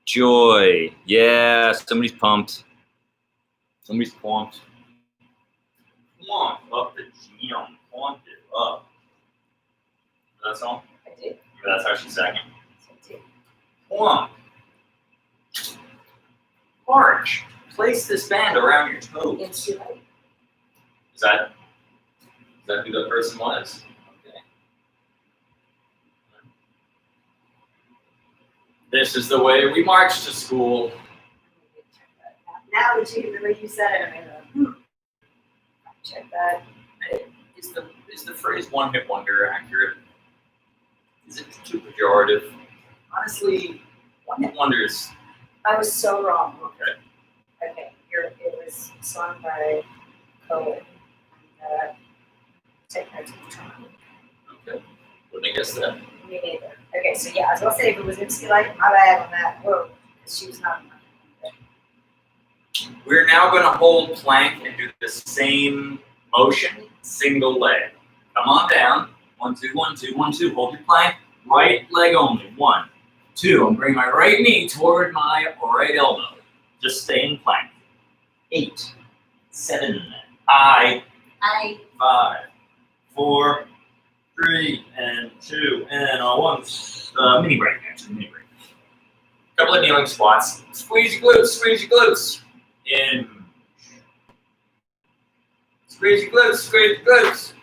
Joy. Yeah, somebody's pumped. Somebody's pumped. Pump up the gym. Pump it up. That's all? I did. That's how she sang it. I did. Pump. March. Place this band around your toes. Insulate. Is that who that person was? Okay. This is the way we march to school. Now that the way you said it, I'm gonna check that. Is the phrase one hit wonder accurate? Is it too pejorative? Honestly, one hit wonders. I was so wrong. Okay. Okay, it was sung by Cohen. Take notes of the time. Okay. Wouldn't have guessed that. Me neither. Okay, so yeah, I was gonna say if it was Insulate, my bad on that. Whoa, she was not. We're now going to hold plank and do the same motion, single leg. Come on down. 1, 2, 1, 2, 1, 2. Hold your plank. Right leg only. 1, 2. I'm bringing my right knee toward my right elbow. Just stay in plank. 8, 7, 5, 4, 3, and 2, and 1. Mini break, actually, mini break. Couple of kneeling squats. Squeeze your glutes, squeeze your glutes. In. Squeeze your glutes, squeeze your glutes.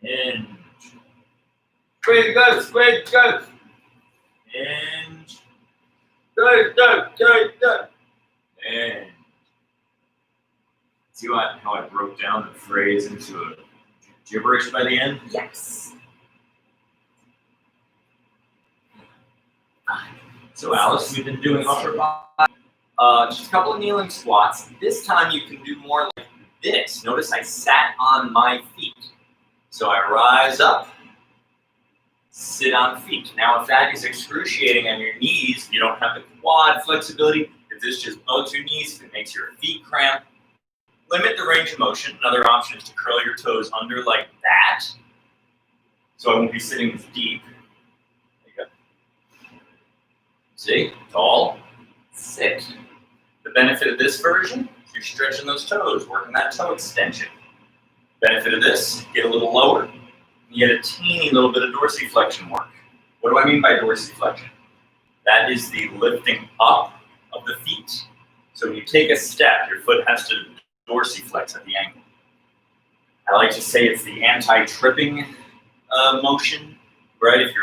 In. Squeeze your glutes, squeeze your glutes. In. Good. And see how I broke down the phrase into a gibberish by the end? Yes. So Alice, we've been doing upper body. Just a couple of kneeling squats. This time you can do more like this. Notice I sat on my feet. So I rise up, sit on feet. Now if that is excruciating on your knees, you don't have the quad flexibility. If this just bugs your knees, if it makes your feet cramp, limit the range of motion. Another option is to curl your toes under like that. So I won't be sitting as deep. There you go. See? Tall, sit. The benefit of this version is you're stretching those toes, working that toe extension. Benefit of this, get a little lower. You get a teeny little bit of dorsiflexion work. What do I mean by dorsiflexion? That is the lifting up of the feet. So when you take a step, your foot has to dorsiflex at the ankle. I like to say it's the anti-tripping motion, right? If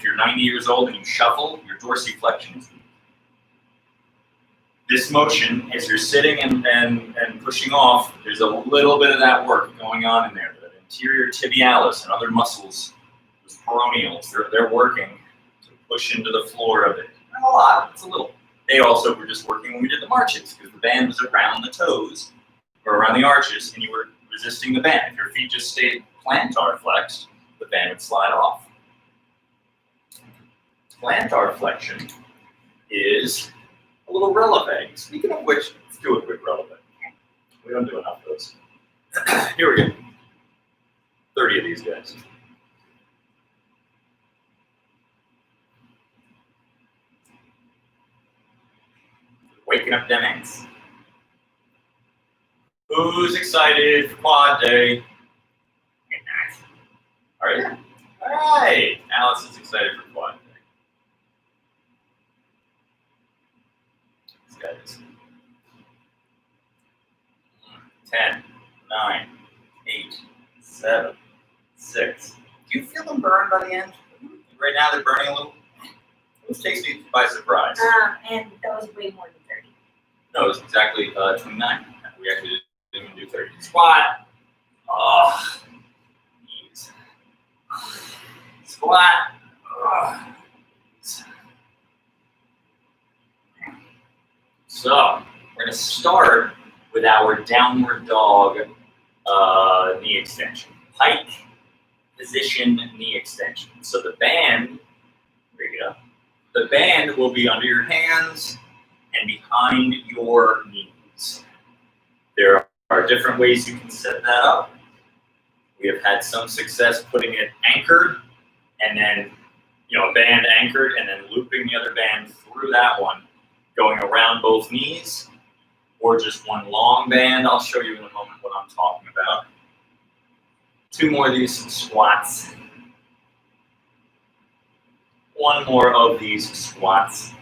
you're 90 years old and you shuffle, your dorsiflexion is weak. This motion, as you're sitting and pushing off, there's a little bit of that work going on in there. The anterior tibialis and other muscles, those peroneals, they're working to push into the floor of it. Not a lot, it's a little. They also were just working when we did the marches because the band was around the toes or around the arches and you were resisting the band. If your feet just stayed plantar flexed, the band would slide off. Plantar flexion is a little releve. Speaking of which, let's do a quick releve. We don't do enough of those. Here we go. 30 of these guys. Waking up them ants. Who's excited for quad day? All right. All right. Alice is excited for quad day. These guys. 10, 9, 8, 7, 6. Do you feel them burn by the end? Right now they're burning a little. Which takes me by surprise. And that was way more than 30. No, it was exactly 29. We actually didn't even do 30. Squat. Oh, knees. Squat. Oh. So we're going to start with our downward dog knee extension. Pike position knee extension. So the band, there you go. The band will be under your hands and behind your knees. There are different ways you can set that up. We have had some success putting it anchored and then a band anchored and then looping the other band through that one, going around both knees, or just one long band. I'll show you in a moment what I'm talking about. 2 more of these squats. 1 more of these squats.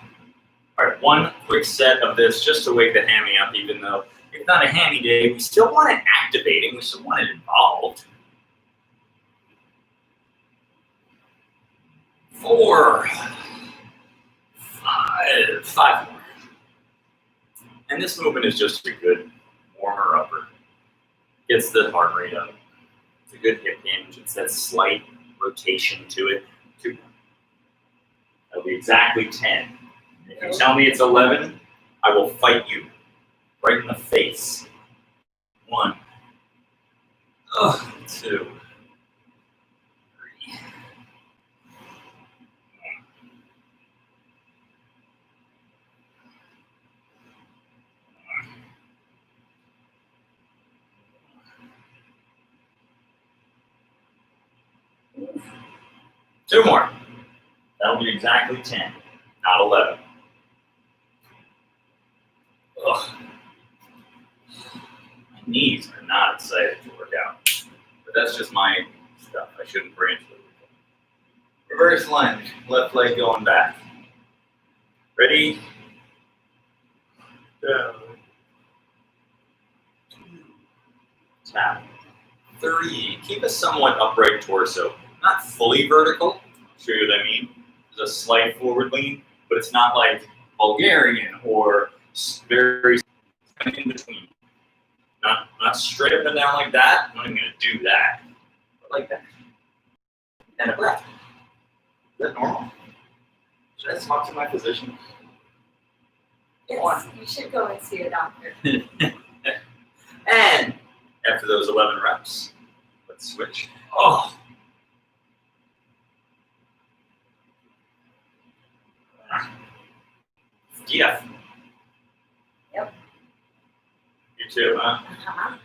All right, 1 quick set of this just to wake the hammy up, even though it's not a hammy day. We still want it activating. We still want it involved. 4, 5 more. And this movement is just a good warmer upper. Gets the heart rate up. It's a good hip hinge. It's that slight rotation to it. 2 more. That'll be exactly 10. If you tell me it's 11, I will fight you right in the face. 1, 2, 3. 2 more. That'll be exactly 10, not 11. Ugh. My knees are not excited to work out. But that's just my stuff. I shouldn't branch it. Reverse lunge. Left leg going back. Ready? Down. 2. Tap. 3. Keep a somewhat upright torso. Not fully vertical. I'll show you what I mean. There's a slight forward lean, but it's not like Bulgarian or very in between. Not straight up and down like that. I'm not even going to do that. But like that. And a breath. Is that normal? Should I talk to my physician? Yes, you should go and see a doctor. And after those 11 reps, let's switch. Oh. Yeah. Yep. You too, huh?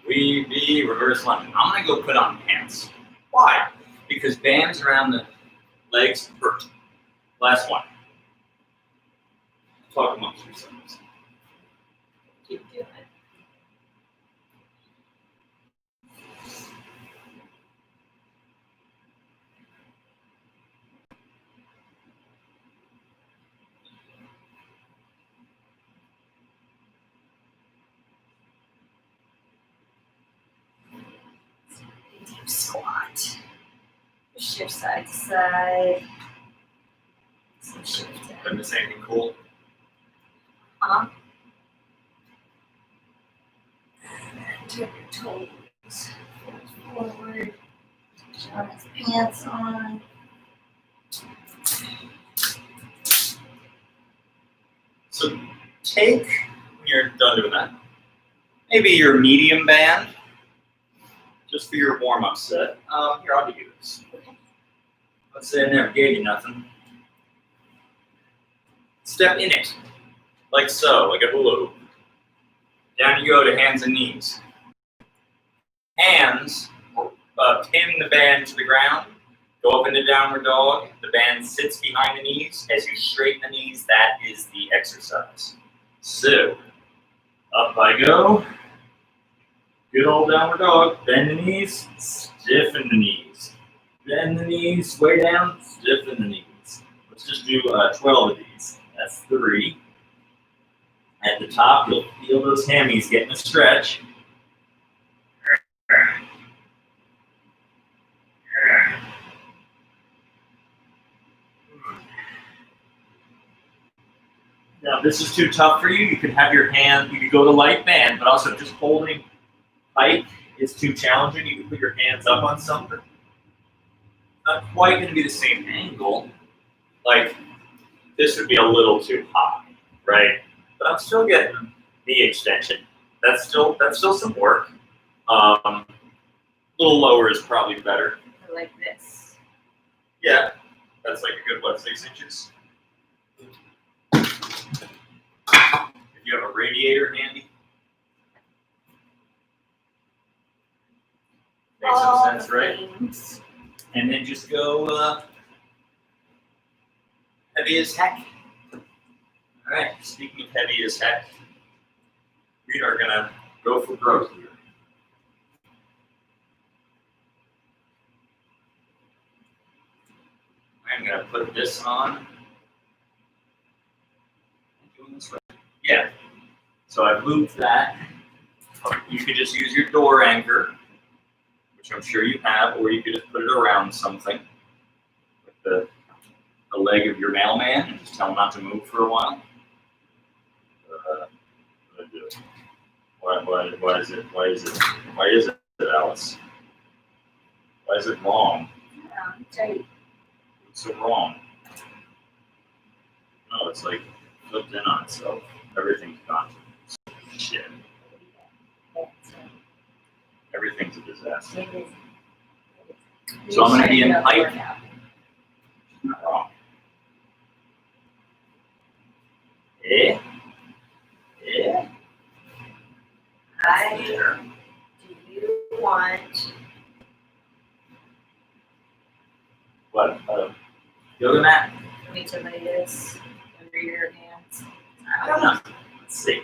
We be reverse lunge. I'm gonna go put on pants. Why? Because bands around the legs hurt. Last one. Talk amongst yourselves. Keep doing it. Deep squat. Shift side to side. Some shift Did I miss anything cool? And turn your toes forward. John has pants on. So take, when you're done doing that, maybe your medium band, just for your warm-up set. Here, I'll give you this. Let's say I never gave you nothing. Step in it, like so, like a hula hoop. Down you go to hands and knees. Hands, pin the band to the ground, go up into downward dog. The band sits behind the knees. As you straighten the knees, that is the exercise. So, up I go. Good old downward dog. Bend the knees, stiffen the knees. Bend the knees, way down, stiffen the knees. Let's just do 12 of these. That's 3. At the top, you'll feel those hammies getting a stretch. Now, if this is too tough for you, you can have your hand, you can go to light band, but also just holding tight is too challenging. You can put your hands up on something. Not quite going to be the same angle. Like, this would be a little too high, right? But I'm still getting knee extension. That's still some work. A little lower is probably better. I like this. Yeah, that's like a good, what, 6 inches? If you have a radiator handy, That's right. Things. And then just go heavy as heck. All right, speaking of heavy as heck, we are gonna go for growth here. I'm gonna put this on. Am I doing this right? Yeah. So I've looped that. You could just use your door anchor, which I'm sure you have, or you could just put it around something, like the leg of your mailman, and just tell him not to move for a while. Why is it, Alice? Why is it wrong? Tight. What's so wrong? No, it's like flipped in on itself. Everything's gone. Shit. Everything's a disaster. So I'm gonna be in pipe. Not wrong. Yeah. Yeah. Do you want What? Yoga mat? me to lay this under your hands? I don't know. Let's see.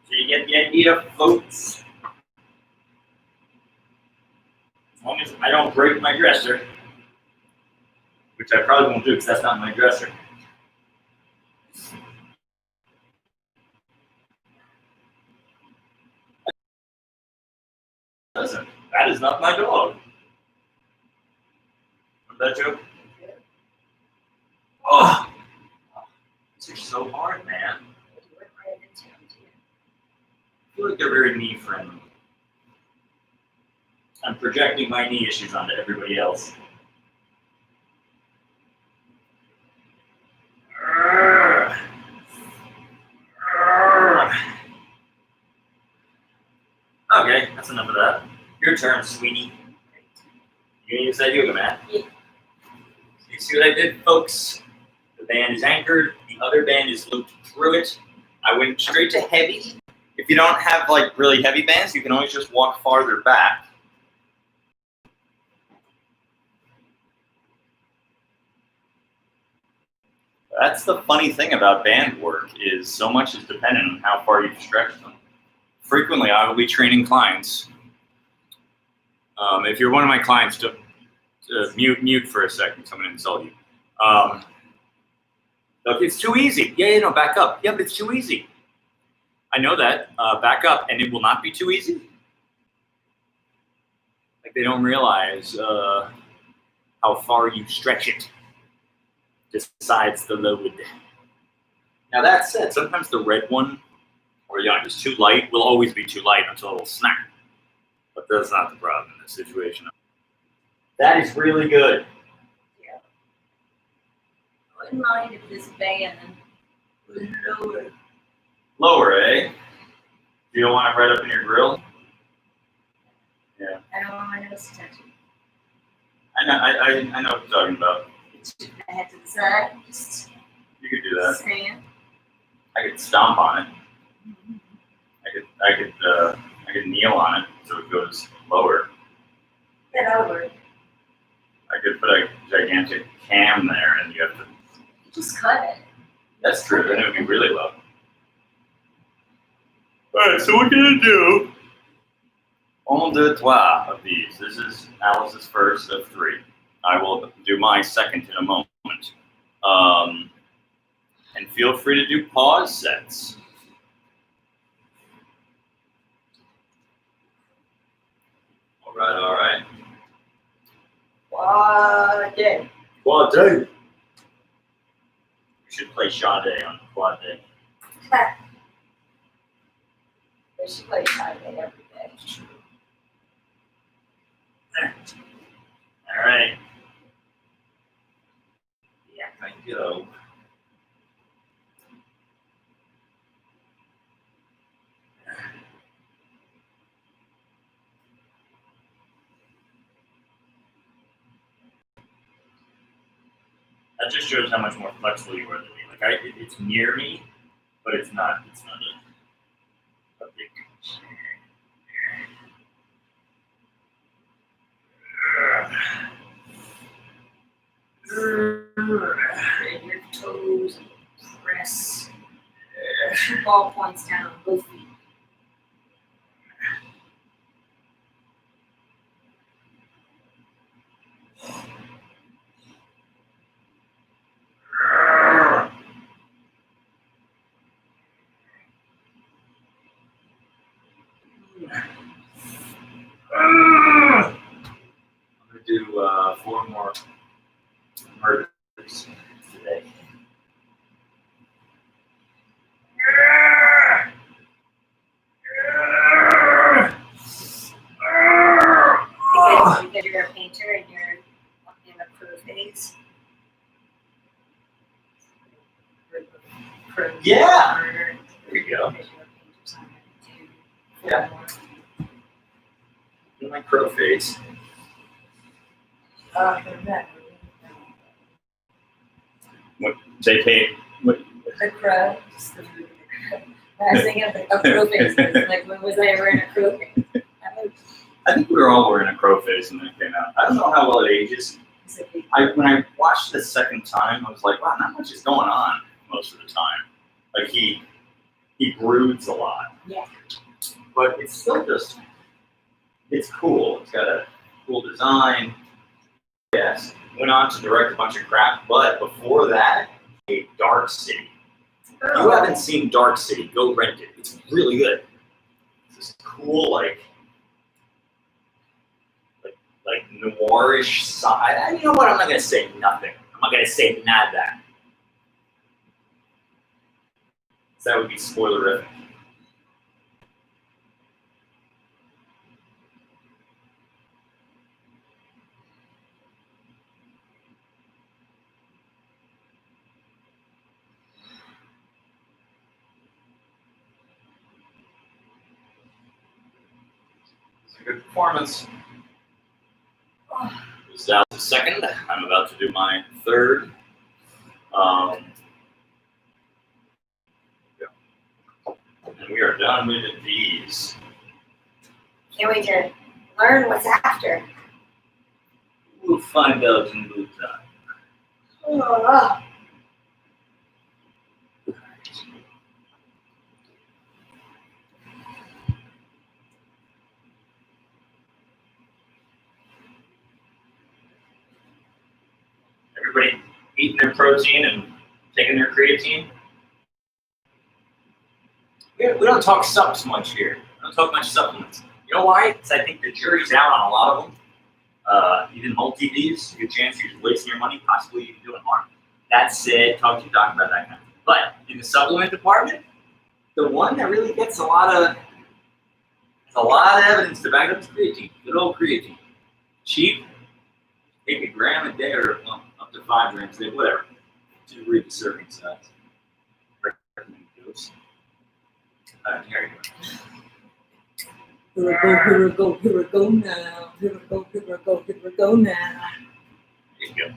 So you get the idea, folks. As long as I don't break my dresser, which I probably won't do because that's not my dresser. Listen, that is not my dog. Was that joke? Oh, these are so hard, man. I feel like they're very knee friendly. I'm projecting my knee issues onto everybody else. Okay, that's enough of that. Your turn, sweetie. You can use that yoga mat. Yeah. You see what I did, folks? The band is anchored. The other band is looped through it. I went straight to heavy. If you don't have like really heavy bands, you can always just walk farther back. That's the funny thing about band work is so much is dependent on how far you've stretched them. Frequently, I will be training clients. If you're one of my clients, to mute for a second. Someone insult you. Look, it's too easy. Yeah, no, back up. Yeah, but it's too easy. I know that. Back up, and it will not be too easy. Like they don't realize how far you stretch it decides the load. Now that said, sometimes the red one or just too light will always be too light until it'll snap. But that's not the problem in this situation. That is really good. Yeah. I wouldn't mind if this band was lower. Lower, eh? You don't want it right up in your grill? Yeah. I don't want my nose to touch it. I know what you're talking about. It's just my head to the side. Just You could do that. stand. I could stomp on it. I could kneel on it so it goes lower. Get over it. I could put a gigantic cam there and you have to. Just cut it. That's true, then it would be really low. Alright, so we're gonna do un, deux, trois of these. This is Alice's first of 3. I will do my second in a moment. And feel free to do pause sets. All right. Quad day. Quad day. We should play Sade on Quad day. They should play Sade every day. All right. Yeah, I go. That just shows how much more flexible you are than me. Like it's near me, but it's not a big. Spread your toes and press. 2 ball points down on both feet. I'm gonna do 4 more murders today. Because you're a painter and you're in a pro phase. Yeah. Murder. There you go. Because you're a painter, so I'm gonna do 4 Yeah. more. Do my crow face. They pay. The crow. Just the movie, The Crow. I was thinking of a crow face. I was like, when was I ever in a crow face? I think we were all wearing a crow face when it came out. I don't know how well it ages. When I watched it the second time, I was like, wow, not much is going on most of the time. Like he broods a lot. Yeah. But it's still just, it's cool. It's got a cool design. Yes. Went on to direct a bunch of crap, but before that, a Dark City. If you haven't seen Dark City, go rent it. It's really good. It's this cool, like noirish side. You know what? I'm not gonna say nothing. I'm not gonna say nada. So that would be spoilerific. It's a good performance. This is the second. I'm about to do my third. And we are done with these. Can't wait to learn what's after. We'll find out in due time. Oh. Everybody eating their protein and taking their creatine. We don't talk subs much here. We don't talk much supplements. You know why? Because I think the jury's out on a lot of them. Even multi-Ds, good chance you're just wasting your money, possibly even doing harm. That said, talk to your doctor about that kind of thing. But in the supplement department, the one that really gets a lot of evidence to back up is creatine. Good old creatine. Cheap. Take a gram a day or up to 5 grams a day, whatever. To read the serving size. Recommended dose. Here you go. Here we go now. Here we go now. There you go.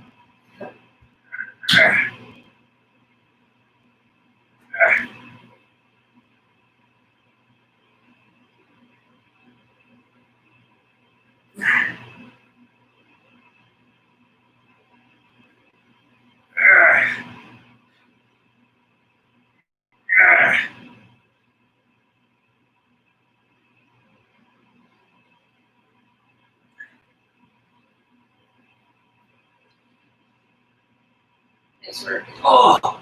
It's working. Oh!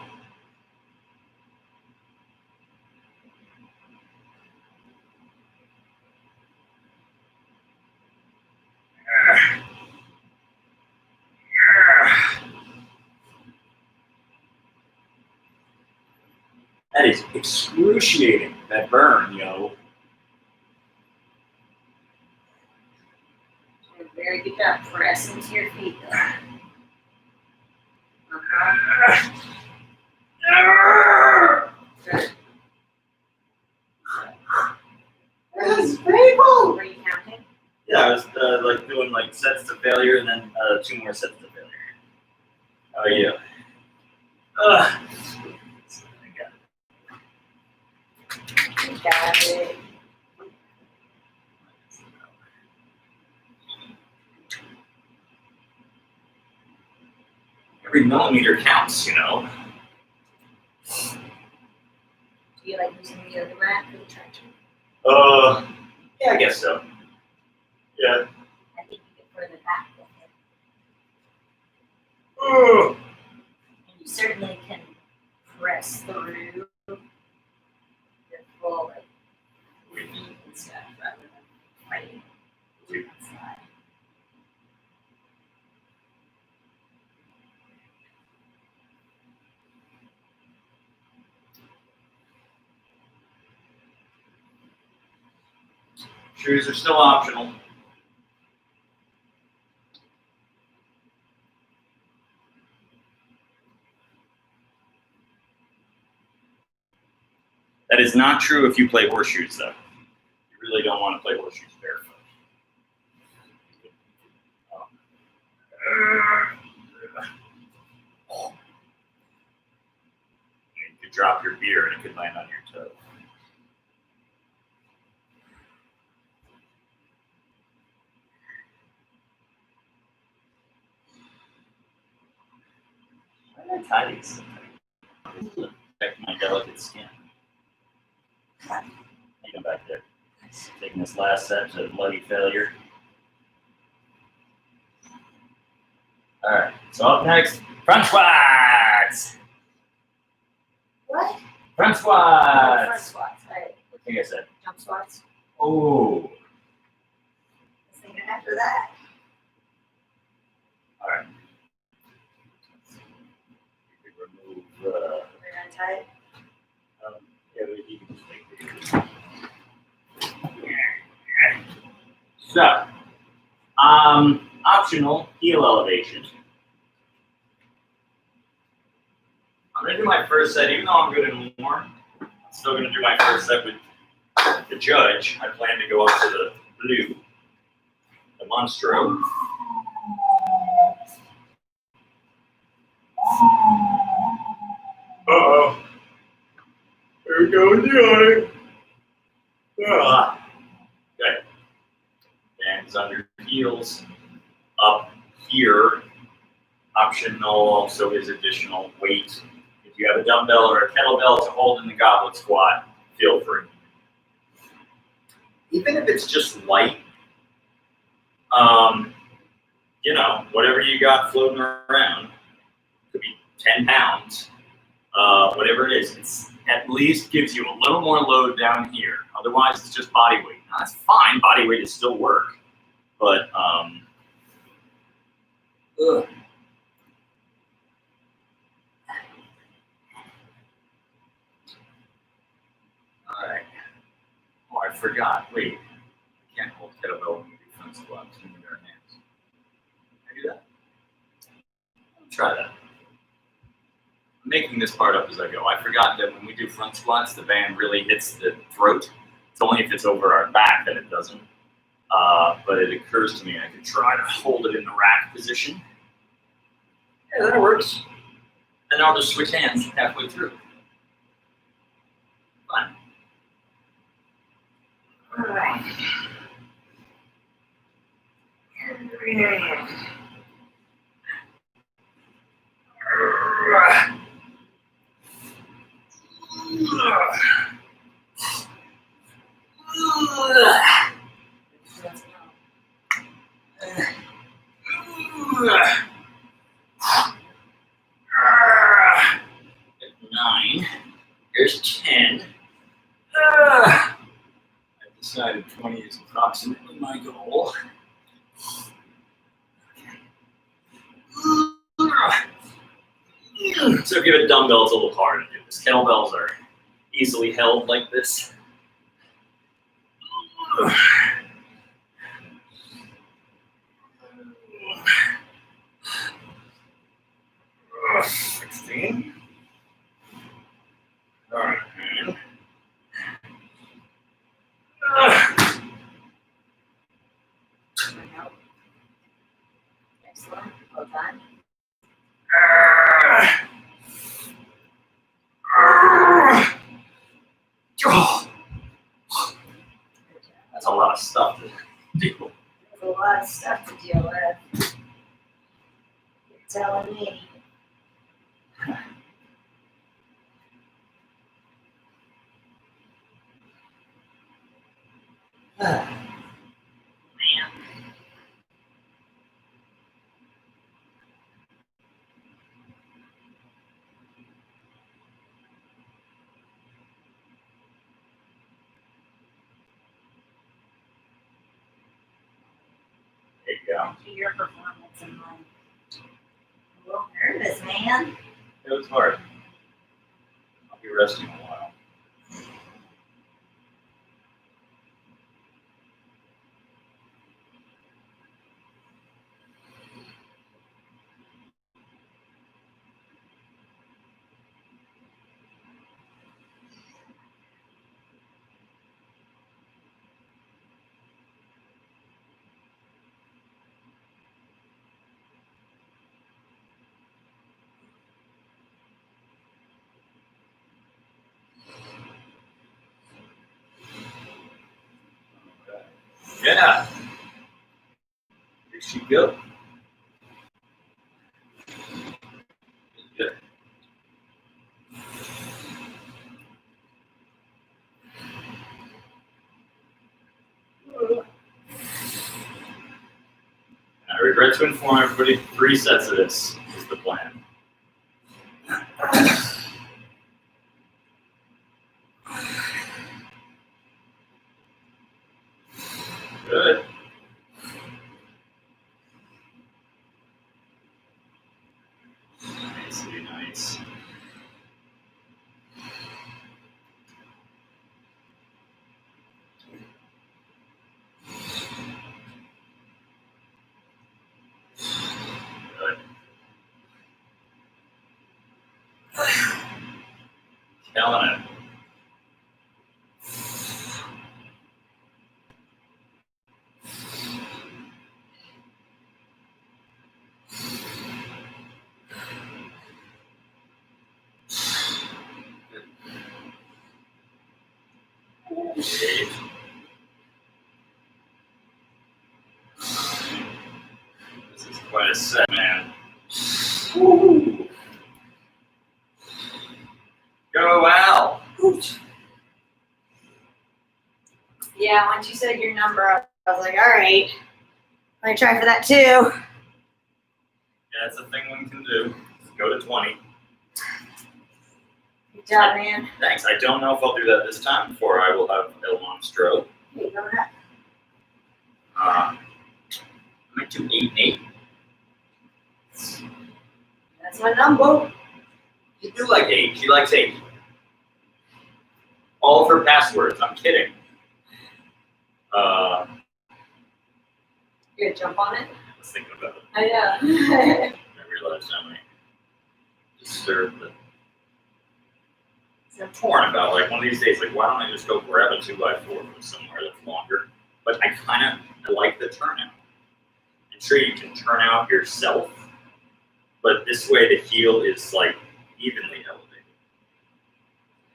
That is excruciating, that burn, yo. Very good job pressing to your feet. Good. That's painful! Were you counting? Yeah, I was like doing like sets to failure and then 2 more sets to failure. Oh yeah. You got it. millimeter counts, you know. Do you like using the other rack or the traction? Yeah, I guess so. Yeah. I think you get further back with it. Oh. And you certainly can press through the full like feet and stuff rather than fighting the side. Shoes are still optional. That is not true if you play horseshoes, though. You really don't want to play horseshoes barefoot. You could drop your beer and it could land on your toe. Why did I tie these? To protect my delicate skin. Take them back there. Taking this last set to bloody failure. Alright, so up next, front squats! What? Front Front squats! squats, right. I think I said. Jump squats. Oh. I was thinking after that. Alright. You can remove We're gonna tie it. yeah, but you can just make it. So, optional heel elevation. I'm gonna do my first set, even though I'm good in more. I'm still gonna do my first set with the judge. I plan to go up to the blue, the Monstro. Uh-oh. There goes the eye. Okay. Hands under heels. Up here. Optional also is additional weight. If you have a dumbbell or a kettlebell to hold in the goblet squat, feel free. Even if it's just light, you know, whatever you got floating around, could be 10 pounds, whatever it is, it's at least gives you a little more load down here. Otherwise, it's just body weight. Now, that's fine, body weight is still work, but, ugh. All right. Oh, I forgot. Wait. I can't hold kettlebell when you do front squats in your hands. Can I do that? Try that. I'm making this part up as I go. I forgot that when we do front squats, the band really hits the throat. It's only if it's over our back that it doesn't. But it occurs to me I could try to hold it in the rack position. Yeah, that works. And I'll just switch hands halfway through. Fine. All right. Nine. Here's 10. I've decided 20 is approximately my goal. So if you have a dumbbell, it's a little hard to do this. Kettlebells are easily held like this. 16. All right. Excellent. Well done. That's a lot of stuff to do. There's a lot of stuff to deal with. You're telling me. Man. There you go. To your performance and mine. I'm a little nervous, man. It was hard. I'll be resting a while. Yeah. Here she go. Good. I regret to inform everybody 3 sets of this is the plan. Good. Nicely nice. Good. Killing it. Great. This is quite a set, man. Woo. Go, Al. Yeah, once you said your number, I was like, all right. Let me try for that too. Yeah, that's a thing one can do. Go to 20. Good job, man. Thanks. I don't know if I'll do that this time, or I will have El Monstro. Hey, go ahead. I might do 8 and 8. That's my number. You do like 8. She likes 8. All of her passwords. I'm kidding. You gonna jump on it? I was thinking about it. I know. I realized I might disturb the. I'm torn about, like, one of these days, like, why don't I just go grab a 2x4 from somewhere that's longer? But I kind of like the turnout. I'm sure you can turn out yourself, but this way the heel is, like, evenly elevated.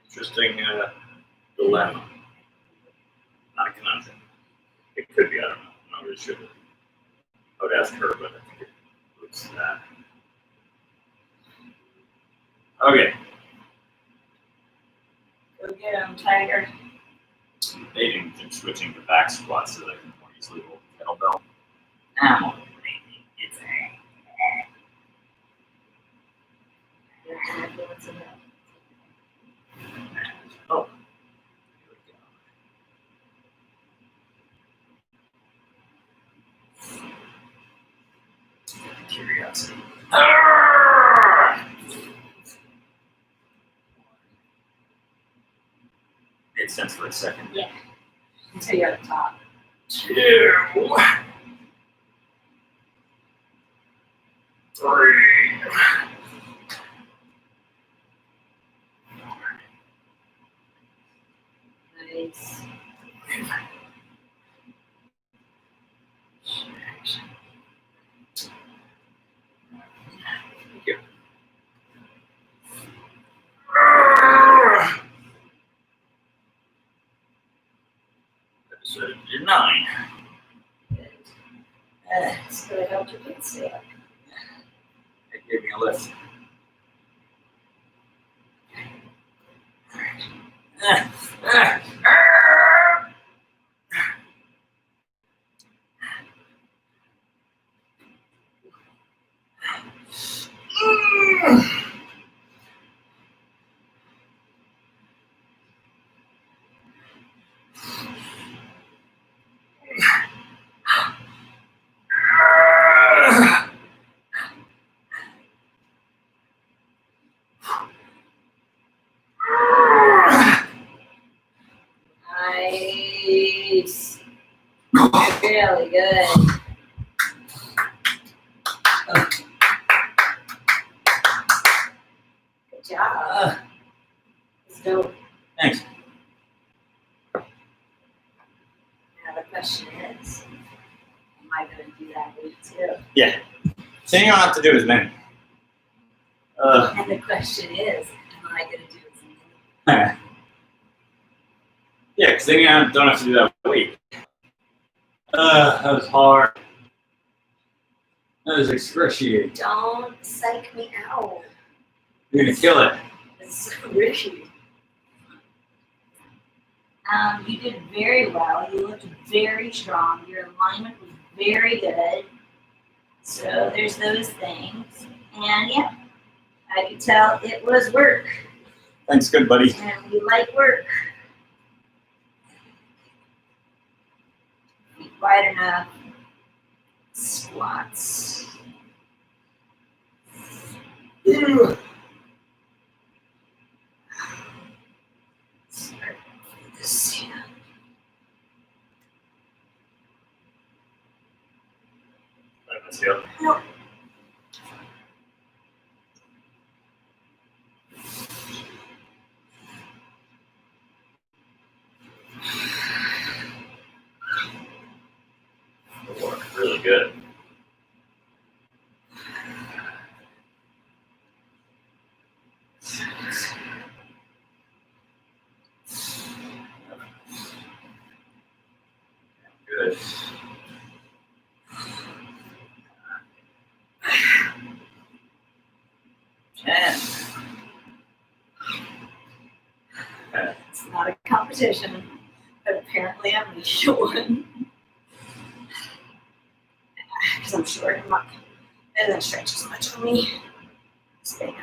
Interesting dilemma. Not a conundrum. It could be, I don't know. I'm not really sure. I would ask her, but I think it looks that. Okay. Go get him, Tiger. Maybe switching to back squats so that I can more easily hold the kettlebell. I'm only maybe. It's oh. Here we go. Curiosity. Made sense for a second. Yeah. Until you're at the top. 2, 3. Nice. 6. Thank you. Episode 9. Good. It's really helped you get stay up. It gave me a lift. Really good. Good job. Let's go. Thanks. Now the question is, am I going to do that week too? Yeah. So you don't have to do as many. And the question is, am I going to do as many? Yeah, because then you don't have to do that week. That was hard. That was excruciating. Don't psych me out. You're gonna kill it. It's so risky. You did very well. You looked very strong. Your alignment was very good. So there's those things. And yeah, I could tell it was work. Thanks, good buddy. And we like work. Feet wide enough. Squats. Ew. Start with this hand. Let's go. Nope. Really good. Good. It's not a competition, but apparently I'm the short one. Because I'm short and not, and then stretch as much on me. Stand.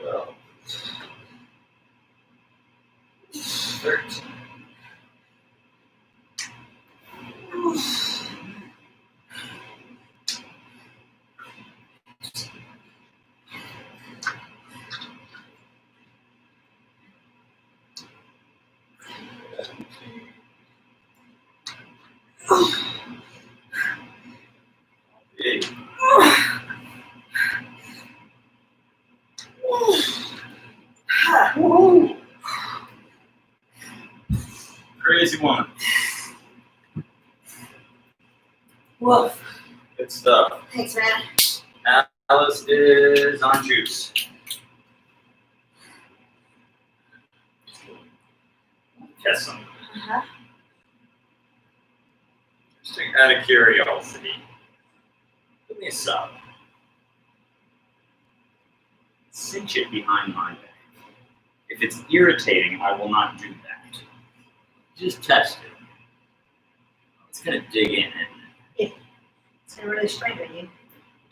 12. 13. Big. Woo! Crazy one. Woof. Good stuff. Thanks, man. Alice is on juice. Test some. Uh-huh. Just out of curiosity. Give me a sub. Cinch it behind my back. If it's irritating, I will not do that. Just test it. It's gonna dig in it. It's gonna really strengthen you.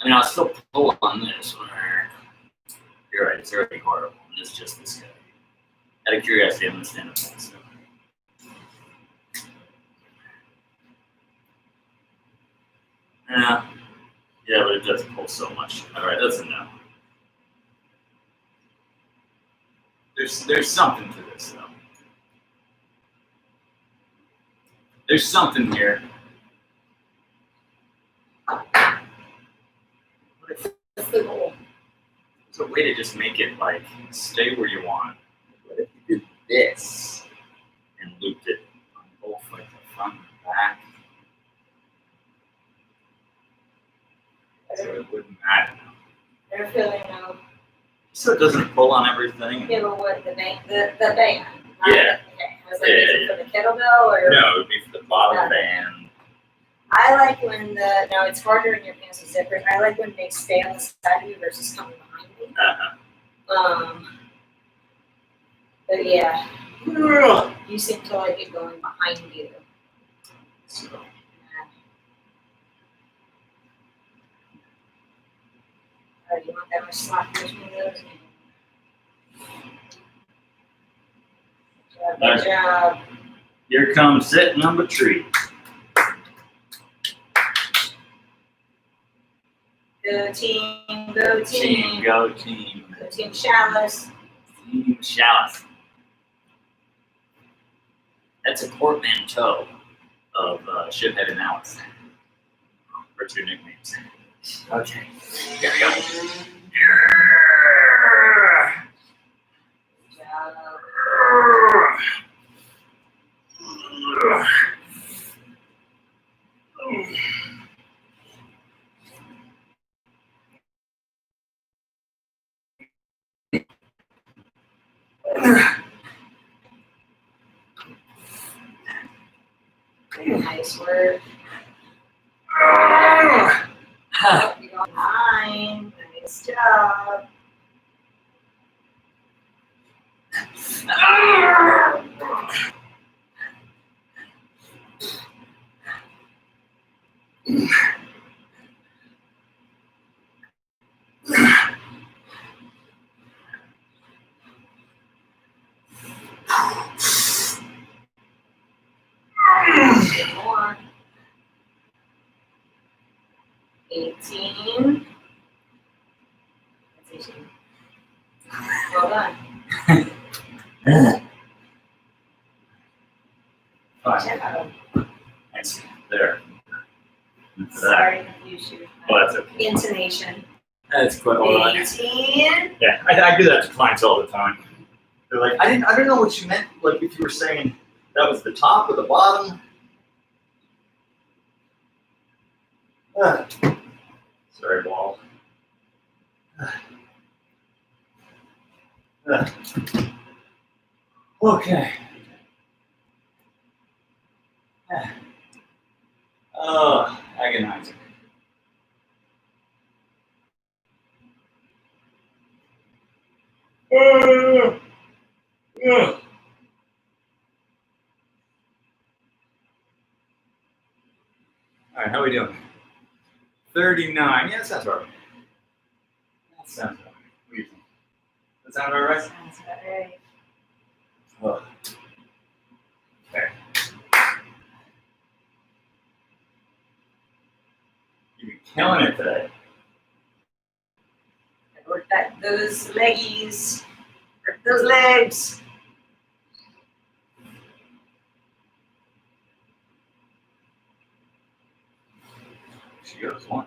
I mean, I'll still pull on this. You're right, it's already horrible. And it's just this guy. Out of curiosity, I'm gonna stand up and stuff. Yeah, but it does pull so much. All right, that's a no. There's something to this though. There's something here. That's the goal. There's a way to just make it like stay where you want. What if you did this and looped it on both like the front and back? So it wouldn't matter. They're feeling now. So it doesn't pull on everything? Yeah, but what, the band? The band. Yeah. Okay. I was like, is it for the kettlebell or? No, it would be for the bottom Yeah. band. I like when no, it's harder in your pants with zippers. I like when they stay on the side of you versus coming behind me. Uh-huh. But yeah, you seem to like it going behind you. So, You want that much slack between those? Good job. here comes set number 3. Go team, go team. Go team. Go team Chalice. Team Chalice. That's a portmanteau of Shithead and Alice. Or two nicknames. Okay, here we go. Nice work. You're on 9. Nice job. Get more. 18. That's 18. Well done. Fine. Check out. Nice. There. That's that. Sorry to confuse you. Oh, that's okay. Intonation. That's quite all right. 18. Yeah, I do that to clients all the time. They're like, I don't know what you meant. Like if you were saying that was the top or the bottom. Sorry, Wall. Okay. Oh, agonizing. All right, how are we doing? 39. Yeah, that sounds right. That sounds right. What do you think? That sound all right? Sounds about right. Oh. Okay. You've been killing it today. Work those leggies. Work those legs. She goes one.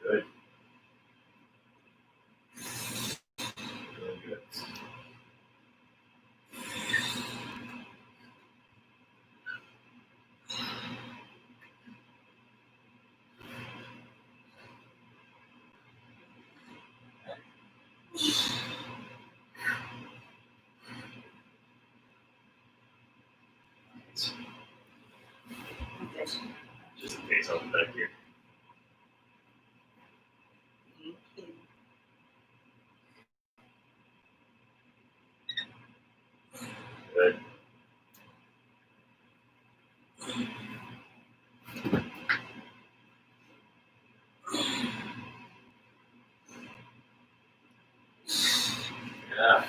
Good. Really good. Just in case I'll be back here. Good. Yeah.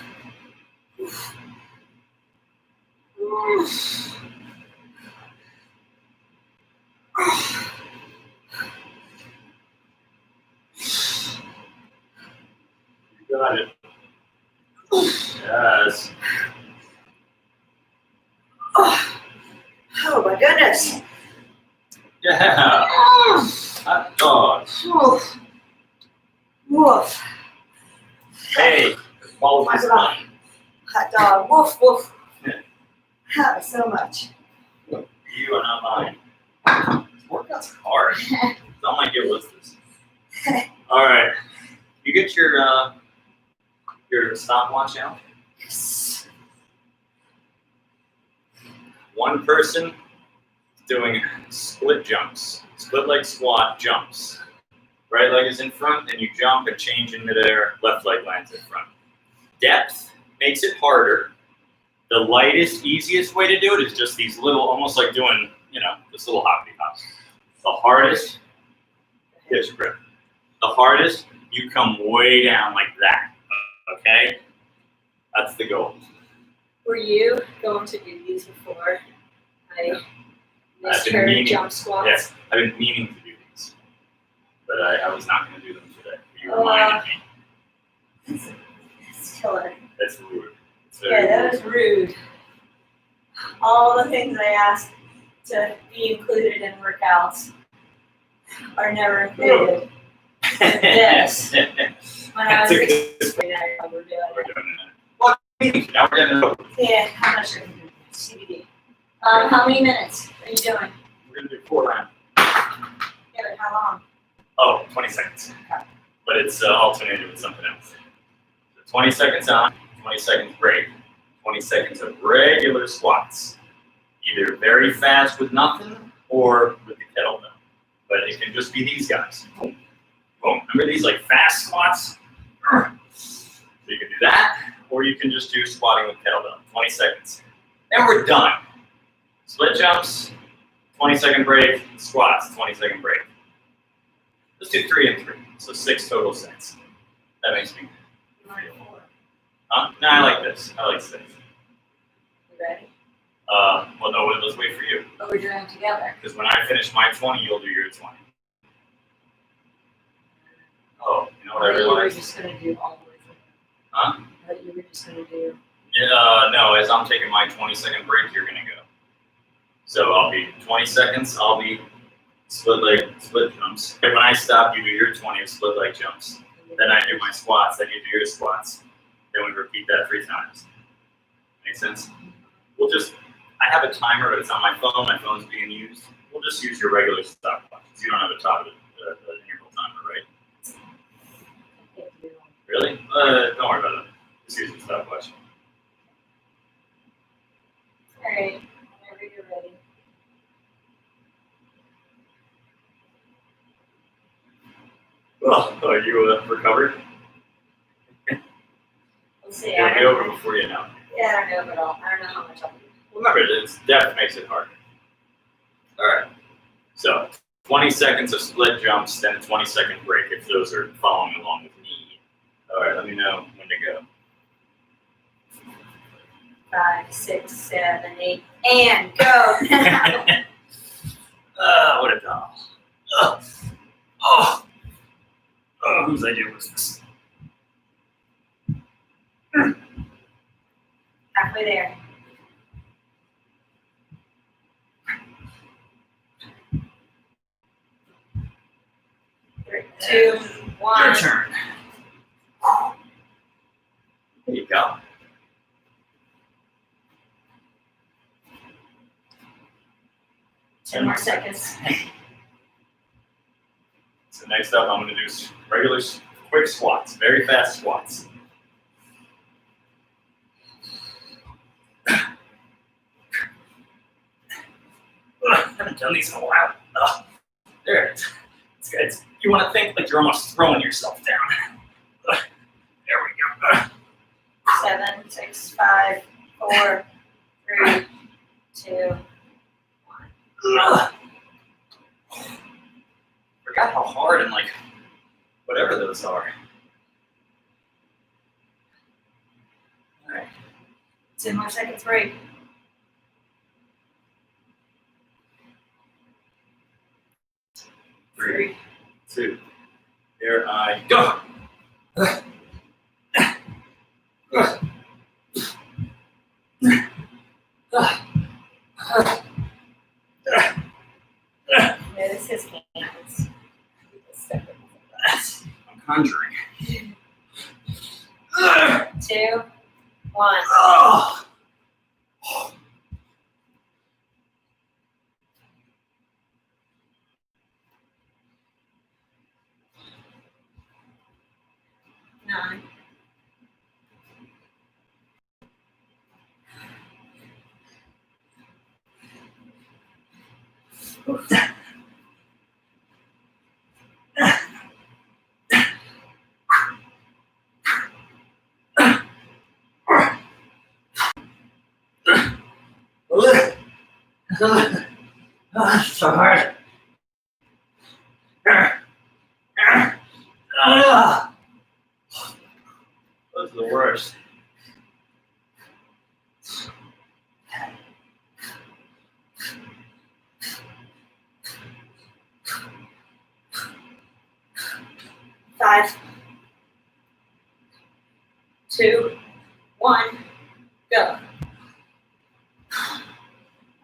You got it. Yes. Oh my goodness. Yeah. Hot dog. Woof. Woof. Hey. Balls My is God. fine. Hot dog. Woof woof. Yeah. Oh, so much. You are not mine. Workout's hard. All my get was this. All right. You get your stopwatch out. Yes. One person doing split jumps, split leg squat jumps. Right leg is in front, and you jump and change in midair. Left leg lands in front. Depth makes it harder. The lightest, easiest way to do it is just these little, almost like doing, this little hoppy hops. The hardest, here's your grip. The hardest, you come way down like that. Okay? That's the goal. Were you going to do these before I I've been Turn meaning- jump squats. Yes, I've been meaning to do these, but I was not going to do them today. You reminded me. It's killer. That's rude. It's Yeah, very that was rude. All the things I asked to be included in workouts are never included. Yes. When I was It's a in good- I would do We're it. doing it. Well, now we're going to Yeah, how much are you doing? CBD. How many minutes are you doing? we're going to do 4 rounds. Yeah, but how long? Oh, 20 seconds. But it's alternated with something else. So 20 seconds on, 20 seconds break. 20 seconds of regular squats. Either very fast with nothing or with the kettlebell. But it can just be these guys. Boom, boom. Remember these like fast squats? So you can do that, or you can just do squatting with kettlebell. 20 seconds. Then we're done. Split jumps, 20-second break, squats, 20-second break. Let's do 3 and 3, so 6 total sets. That makes me. No, I like this. I like 6. You ready? Well, no, let's wait for you. But we're doing them together. Because when I finish my 20, you'll do your 20. Oh, you know what I You were realized? just gonna do all the way through. Huh? I thought you were just gonna do. Yeah, no, as I'm taking my 20-second break, you're going to go. So I'll be 20 seconds, I'll be split jumps. And when I stop, you do your 20 of split leg jumps. Then I do my squats, then you do your squats. Then we repeat that 3 times. Make sense? We'll just, I have a timer, but it's on my phone. My phone's being used. We'll just use your regular stopwatch. You don't have a top of the interval timer, right? Really? Don't worry about it. Just use the stopwatch. All right, whenever you're ready. Oh, are you recovered? Let's see. It'll be over before you know. Yeah, I don't know, but I don't know how much I'll do. Remember, it's depth makes it harder. All right. So 20 seconds of split jumps, then a 20-second break if those are following along with me. All right, let me know when to go. 5, 6, 7, 8, and go. What a doll. Oh, whose idea was this? Halfway there. Three, 2, Your 1. turn. There you go. Ten more seconds. So next up, I'm going to do regular quick squats, very fast squats. I haven't done these in a while. There it is. It's good. You want to think like you're almost throwing yourself down. There we go. 7, 6, 5, 4, 3, 2. Forgot how hard and like whatever those are. All right. 10 more seconds break. Three, 2, here I go. Yeah, this is hands. I'm conjuring. 2, 1. Oh. Nine. So hard. Those are the worst. 5, 2, 1, go.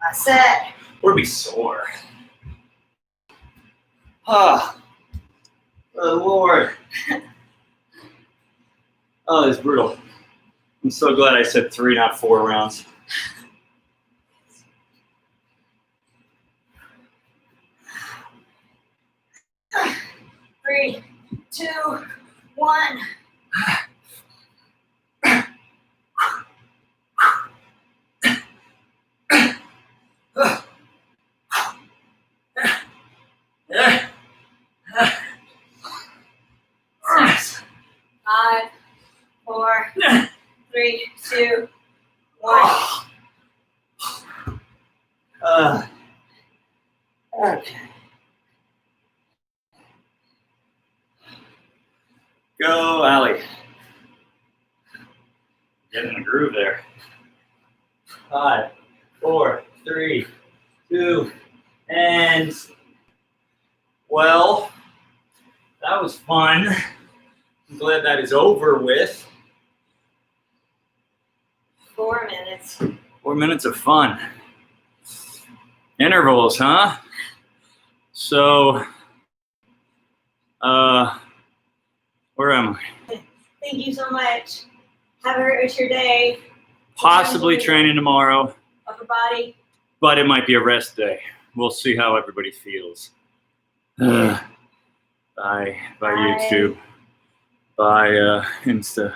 That's it. Would be sore. Ah, oh Lord. Oh, it's brutal. I'm so glad I said 3, not 4 rounds. Three, 2, 1. Yes. 5, 4, 3, 2, 1. Okay. Go, Allie. Get in the groove there. 5, 4, 3, 2, and well, that was fun. I'm glad that is over with. 4 minutes. 4 minutes of fun. Intervals, huh? So, where am I? Thank you so much. Have a great rest of your day. Possibly training tomorrow, Upper body. but it might be a rest day. We'll see how everybody feels. Bye. Bye, Bye. YouTube. Bye, Insta.